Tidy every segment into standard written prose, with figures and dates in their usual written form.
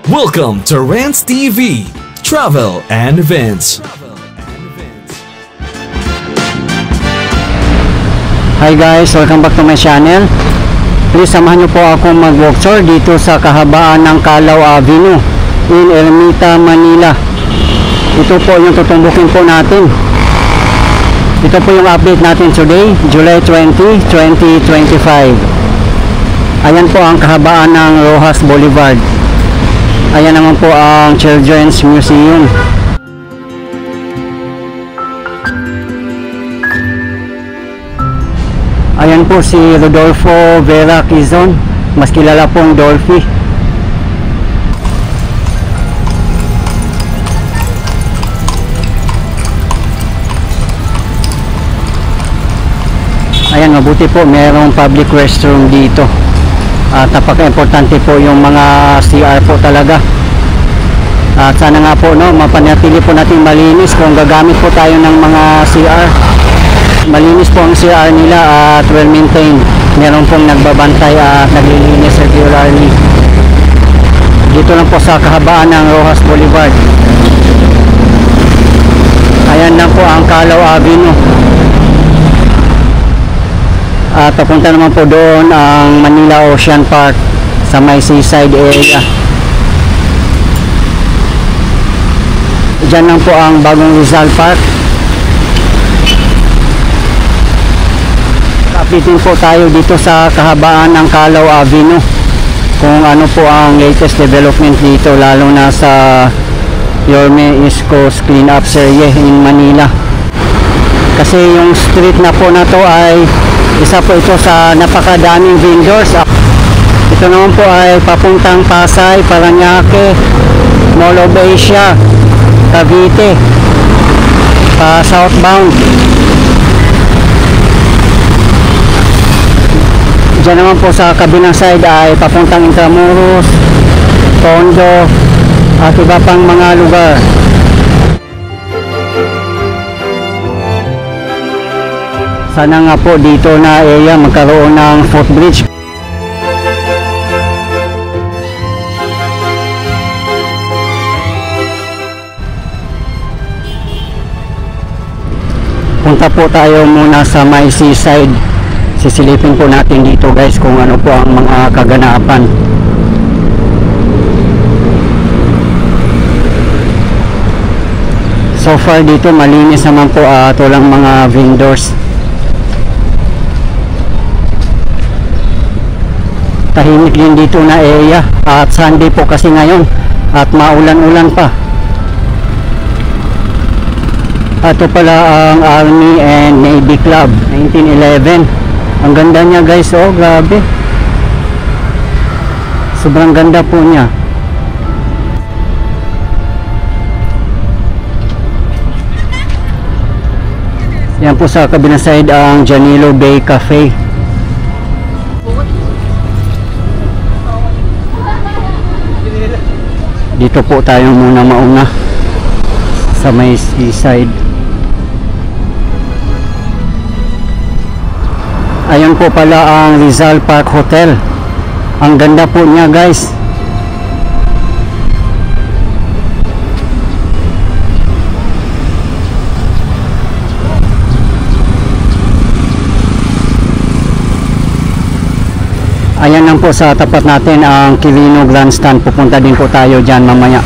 Welcome to Rants TV, Travel and Events. Hi guys, welcome back to my channel. Please samahan niyo po ako mag-walk tour dito sa kahabaan ng Calao Avenue in Ermita, Manila. Ito po yung tutumbukin po natin. Ito po yung update natin today, July 20, 2025. Ayan po ang kahabaan ng Roxas Boulevard. Ayan naman po ang Children's Museum. Ayan po si Rodolfo Vera Quezon, mas kilala pong Dolphy. Ayan, mabuti po mayroong public restroom dito. At napaka-importante po yung mga CR po talaga. At sana nga po mapanatili po natin malinis kung gagamit po tayo ng mga CR. Malinis po ang CR nila at well maintained. Meron pong nagbabantay at naglilinis regularly. Dito lang po sa kahabaan ng Roxas Boulevard. Ayan lang po ang Calao Avenue. At papunta naman po doon ang Manila Ocean Park sa may seaside area. Diyan lang po ang bagong Rizal Park. Kapitin po tayo dito sa kahabaan ng Calao Avenue kung ano po ang latest development dito, lalo na sa Yorme East Coast Cleanup Series in Manila. Kasi yung street na po na to ay isa po ito sa napakadaming vendors. Ito naman po ay papuntang Pasay, Paranaque, Mall of Asia, Cavite, pa southbound. Diyan naman po sa kabilang side ay papuntang Intramuros, Tondo, at iba pang mga lugar. Sana nga po dito na area magkaroon ng footbridge. Punta po tayo muna sa may seaside. Sisilipin po natin dito guys kung ano po ang mga kaganapan. So far dito malinis naman po at walang mga vendors. Tahimik din dito na area at Sunday po kasi ngayon at maulan-ulan pa. Ito pala ang Army and Navy Club 1911. Ang ganda niya guys, oh grabe, sobrang ganda po niya. Yan po sa kabilang side ang Janilo Bay Cafe. Dito po tayo muna mauna sa may seaside. Ayun po pala ang Rizal Park Hotel. Ang ganda po niya guys. Ayan lang po sa tapat natin ang Quirino Grandstand. Pupunta din po tayo dyan mamaya.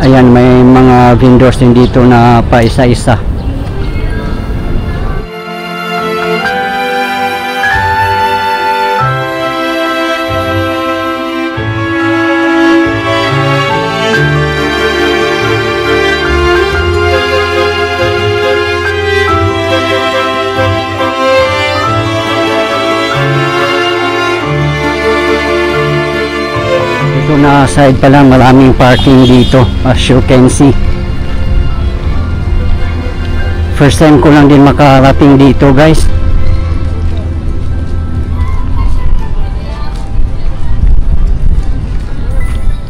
Ayan, may mga vendors din dito na pa isa-isa. Ito na side pa lang, maraming parking dito as you can see. First time ko lang din makarating dito guys.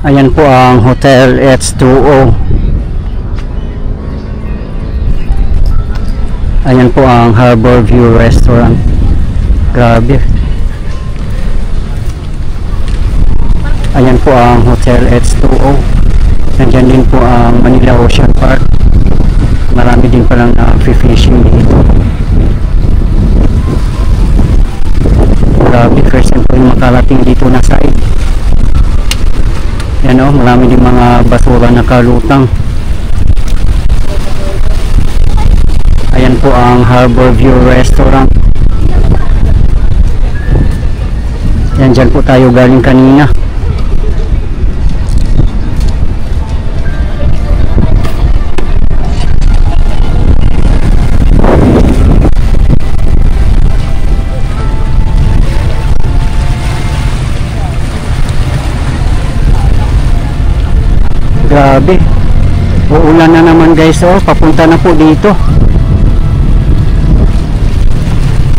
Ayan po ang Hotel H2O. Ayan po ang Harbor View Restaurant. Grabe. Ayan po ang Hotel H2O. Nandyan din po ang Manila Ocean Park. Marami din palang na-fishing dito. Grabe, first time po yung makarating dito na side. Yan o, marami din mga basura na kalutang. Ayan po ang Harbor View Restaurant. Yan, dyan po tayo galing kanina. Grabe, uulan na naman guys. Oh, papunta na po dito.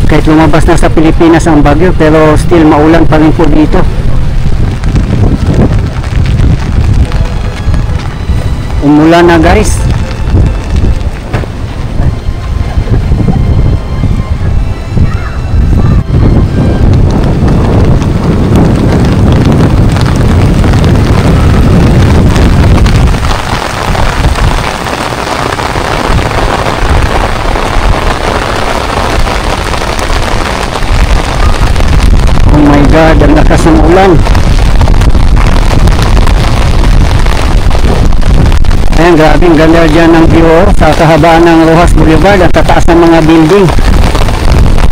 Kahit lumabas na sa Pilipinas ang bagyo, pero still maulan pa rin po dito. Umulan na guys. God, ang lakas ng ulan. Ayan, grabe, ang ganda dyan ng view sa kahabaan ng Rojas Boulevard. Ang tataas ng mga building.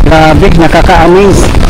Grabe, nakaka-amaze.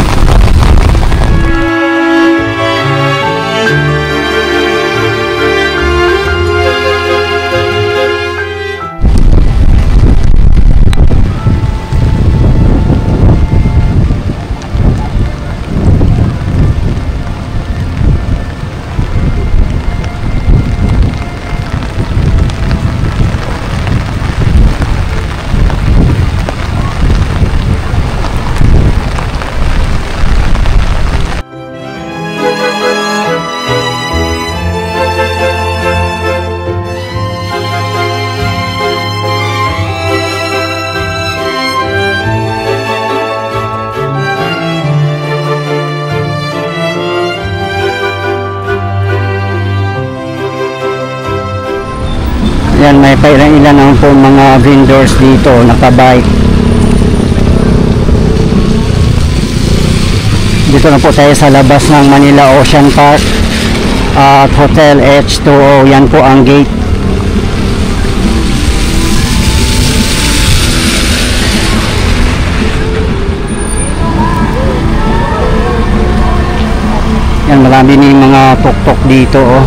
Yan, may ilan naman po mga vendors dito, nakabike. Dito na po tayo sa labas ng Manila Ocean Park at Hotel H2O. Yan po ang gate. Yan, marami din mga tuk-tuk dito oh.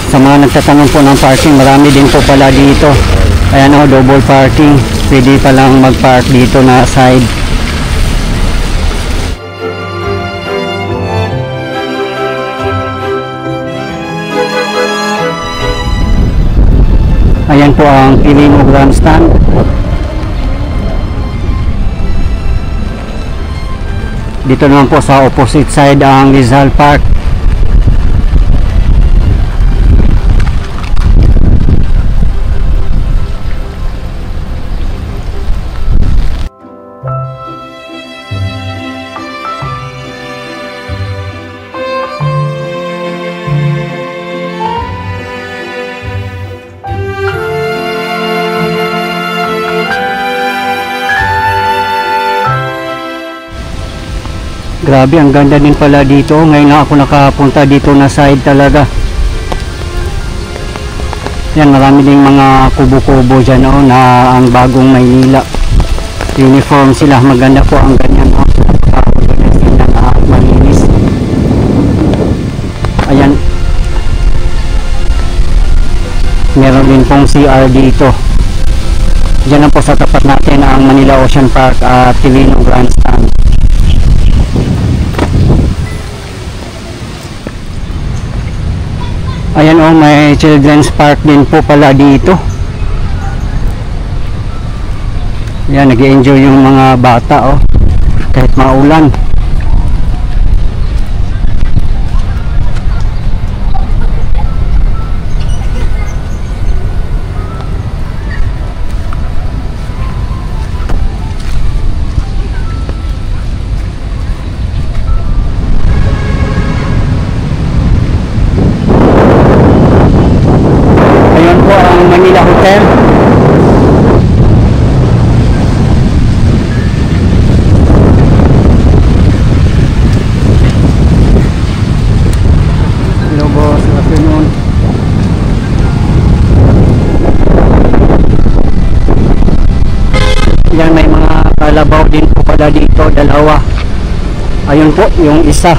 Sa mga nagtatanong po ng parking, marami din po pala dito. Ayan o, double parking. Pwede palang mag-park dito na side. Ayan po ang Pilino Grandstand. Dito naman po sa opposite side ang Rizal Park. Grabe, ang ganda din pala dito. Ngayon na ako nakapunta dito na side talaga. Yan, marami ding mga kubo-kubo dyan oh, na ang bagong Maynila. Uniform sila, maganda po ang ganyan oh. Malinis. Ayan. Meron din pong CR dito. Diyan na po sa tapat natin ang Manila Ocean Park at Pilino Grandstand. Ayan oh, may children's park din po pala dito. Yan, nag-enjoy yung mga bata oh, kahit maulan. ng Manila Hotel. Hello boss, good afternoon. Yan, may mga kalabaw din po pala dito, dalawa. Ayun po, yung isa.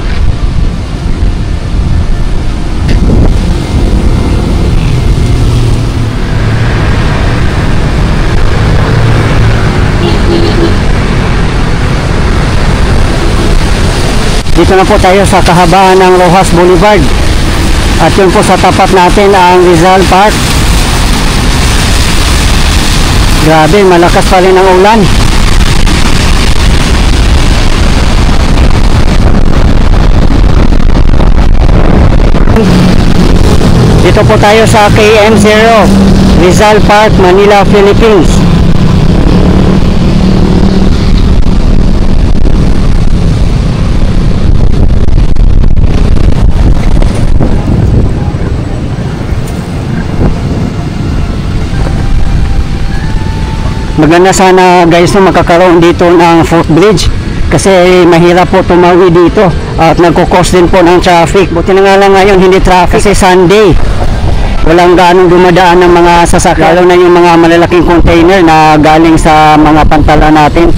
Dito na po tayo sa kahabaan ng Roxas Boulevard. At yun po sa tapat natin ang Rizal Park. Grabe, malakas pa rin ang ulan. Dito po tayo sa KM0 Rizal Park, Manila, Philippines. Maganda sana guys na makakaroon dito ng footbridge kasi mahirap po tumawi dito at nagkukos din po ng traffic. Buti na nga lang ngayon hindi traffic kasi Sunday. Walang gaanong dumadaan ng mga sasakyan, lalo na yung mga malalaking container na galing sa mga pantala natin.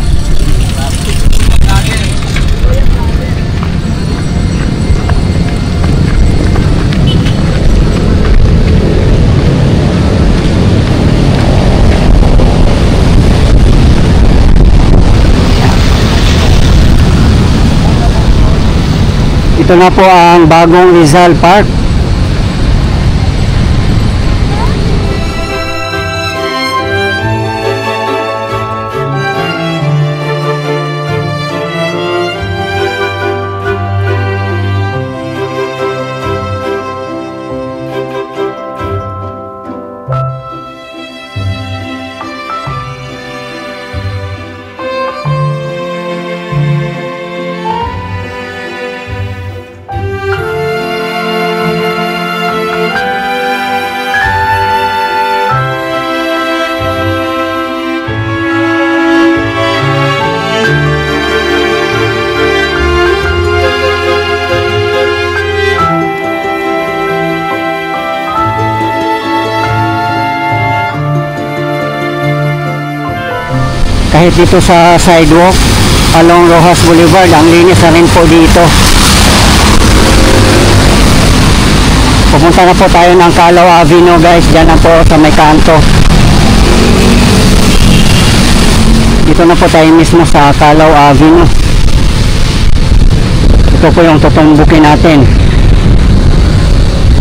Ito na po ang bagong Rizal Park. Kahit dito sa sidewalk along Roxas Boulevard, ang linis na rin po dito. Pupunta na po tayo ng Calao Avenue guys, dyan na po sa may kanto. Dito na po tayo mismo sa Calao Avenue. Ito po yung tutumbukin natin.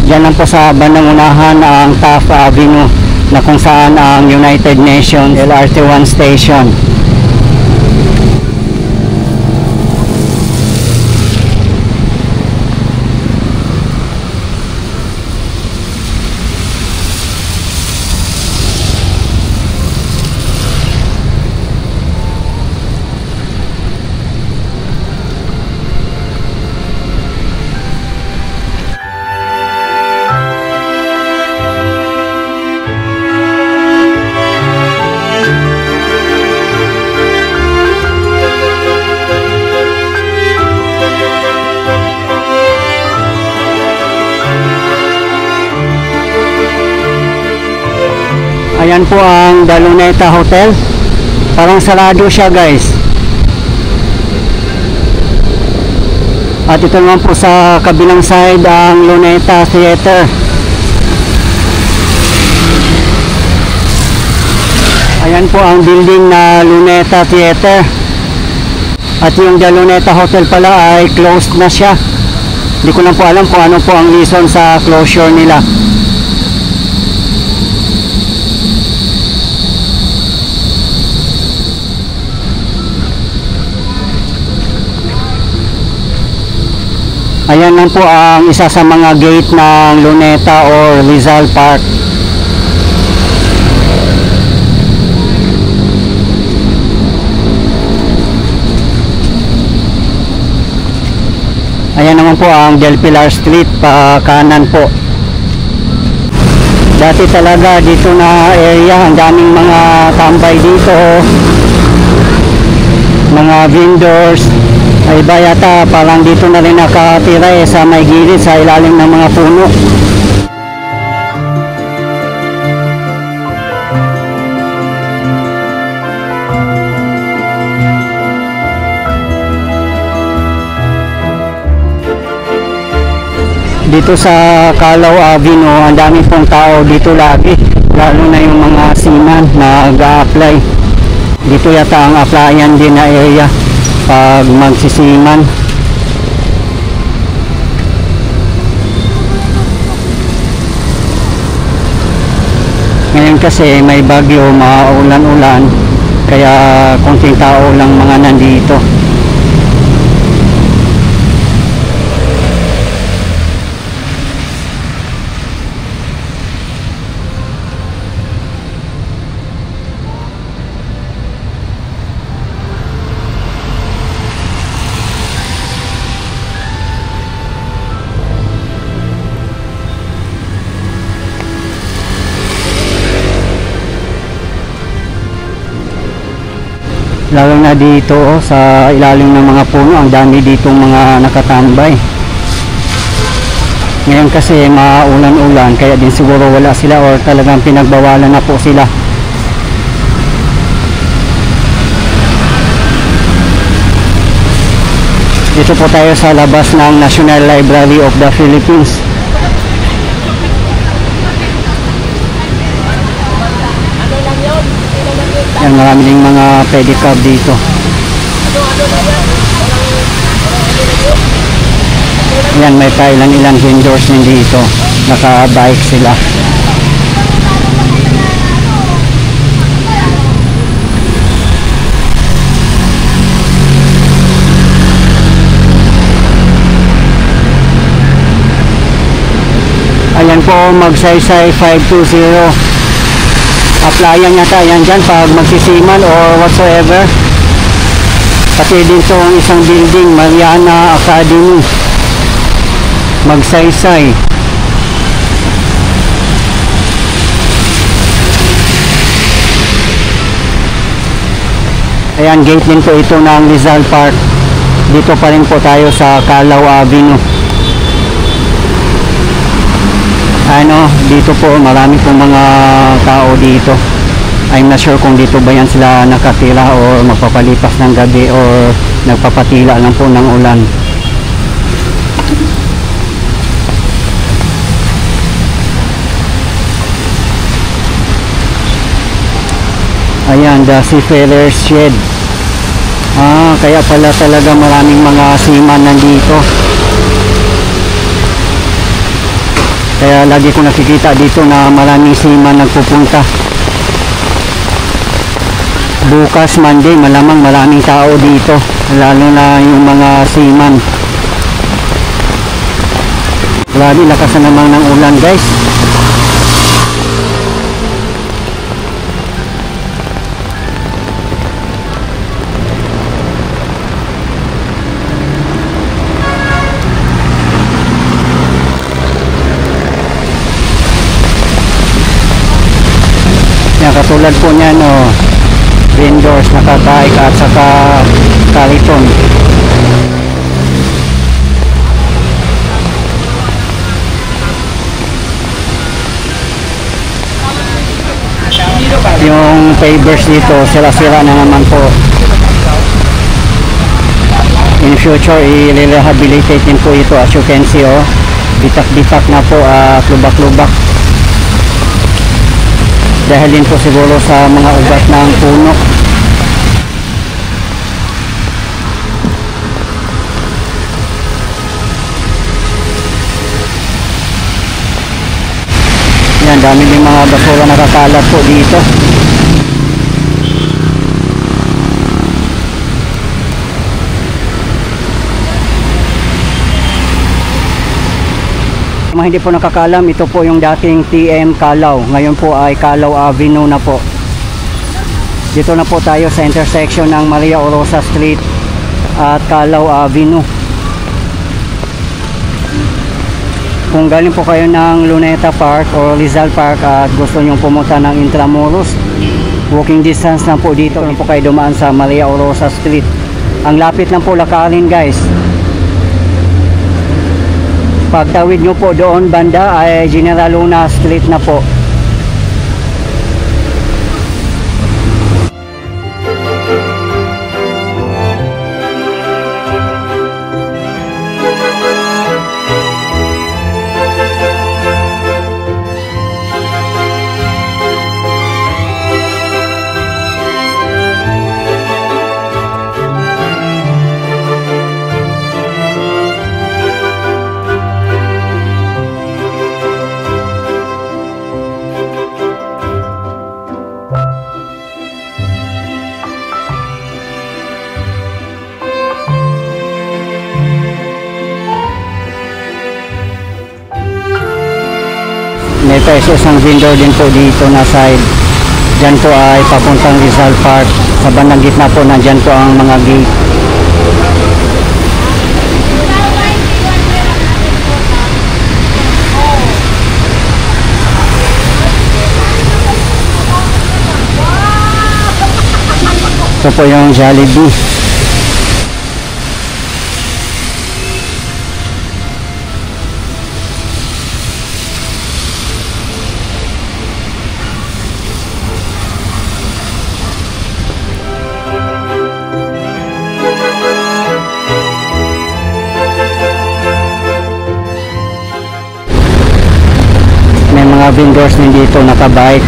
Dyan lang po sa bandang unahan ang Taft Avenue na kung saan ang United Nations LRT-1 station. Ayan po ang The Luneta Hotel. Parang sarado siya guys. At ito naman po sa kabilang side ang Luneta Theater. Ayan po ang building na Luneta Theater. At yung The Luneta Hotel pala ay closed na siya. Hindi ko lang po alam kung ano po ang reason sa closure nila. Ayan lang po ang isa sa mga gate ng Luneta or Rizal Park. Ayan naman po ang Del Pilar Street, pa kanan po. Dati talaga dito na area, ang daming mga tambay dito, mga vendors. Ay iba yata parang dito na rin nakatira sa may gilid sa ilalim ng mga puno. Dito sa Calao Avenue, ang dami pong tao dito lagi, lalo na yung mga seaman na nag-a-apply. Dito yata ang applyan din na area pag magsisiman. Ngayon kasi may bagyo, maulan-ulan, kaya konting tao lang mga nandito. Lalo na dito sa ilalim ng mga puno, ang dami ditong mga nakatambay. Ngayon kasi maulan-ulan, kaya din siguro wala sila or talagang pinagbawalan na po sila. Dito po tayo sa labas ng National Library of the Philippines. Yan, marami ding mga pedicab dito. Yan, may ilang vendors din dito. Naka-bike sila. Ayan po, Magsaysay 520. Applyan yata yan dyan pag magsisiman or whatsoever. Pati din itong isang building, Mariana Academy, Magsaysay. Ayan, gate din po ito ng Rizal Park. Dito pa rin po tayo sa Calao Avenue. Dito po marami pong mga tao dito. I'm not sure kung dito ba yan sila nakatira o magpapalipas ng gabi o nagpapatila lang po ng ulan. Ayan, the Seafarer's Shed. Kaya pala talaga maraming mga seaman nandito. Kaya lagi ko nakikita dito na maraming seaman nagpupunta. Bukas Monday, malamang maraming tao dito, lalo na yung mga seaman. Grabe, lakas na naman ng ulan, guys. Yan, katulad po niyan, vendors, nakataik at saka kariton. Yung pavers dito, sira-sira na naman po. In future, i-rehabilitate din po ito, as you can see, bitak-bitak na po at lubak-lubak. Dahil din po siguro sa mga ugat ng puno. Yan, dami din mga basura nakakalat po dito. Mga hindi po nakakalam, ito po yung dating TM Calao. Ngayon po ay Calao Avenue na po. Dito na po tayo sa intersection ng Maria Orosa Street at Calao Avenue. Kung galing po kayo ng Luneta Park o Rizal Park at gusto nyong pumunta ng Intramuros, walking distance lang po dito lang po kayo dumaan sa Maria Orosa Street. Ang lapit lang po lakarin guys. Pagtawid nyo po doon banda ay General Luna Street na po. May isang vendor din po dito na side. Diyan po ay papuntang Rizal Park. Sa bandang gitna po nandyan po ang mga gate. Ito po yung Jollibee. May mga vendors din dito nakabike.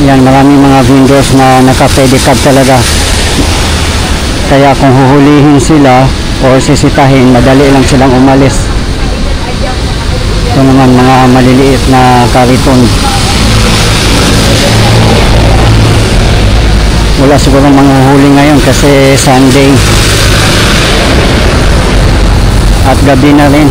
Yan, maraming mga vendors na naka-pedicab talaga. Kaya kung huhulihin sila o sisitahin, madali lang silang umalis. Ito naman mga maliliit na kariton. Wala siguro manghuhuli ngayon kasi Sunday. At gabi na rin.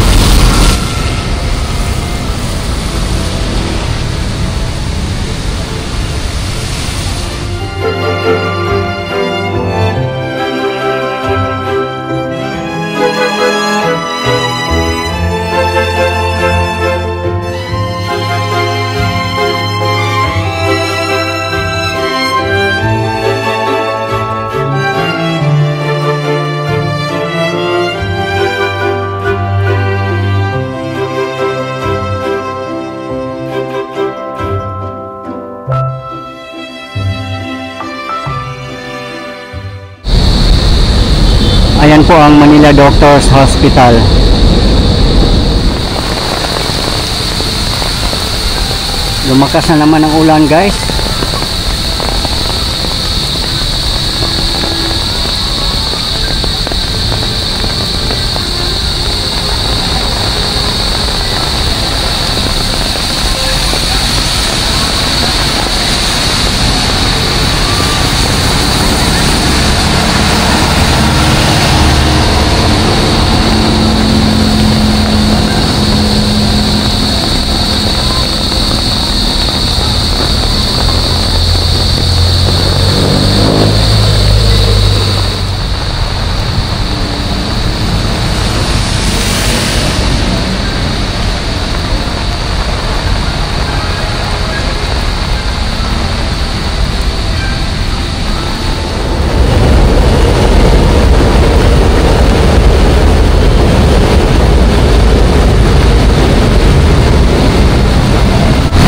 Ayan po ang Manila Doctors Hospital. Lumakas na naman ang ulan guys.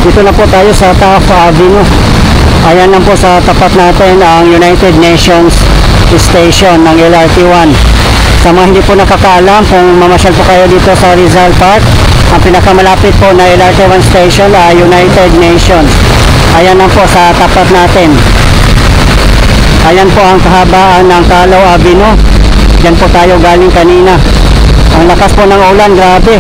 Dito na po tayo sa Taft Avenue. Ayan lang po sa tapat natin ang United Nations Station ng LRT1. Sa mga hindi po nakakaalam, kung mamasyal po kayo dito sa Rizal Park, ang pinakamalapit po na LRT1 station ay United Nations. Ayan lang po sa tapat natin. Ayan po ang kahabaan ng Calao Avenue. Diyan po tayo galing kanina. Ang lakas po ng ulan, grabe.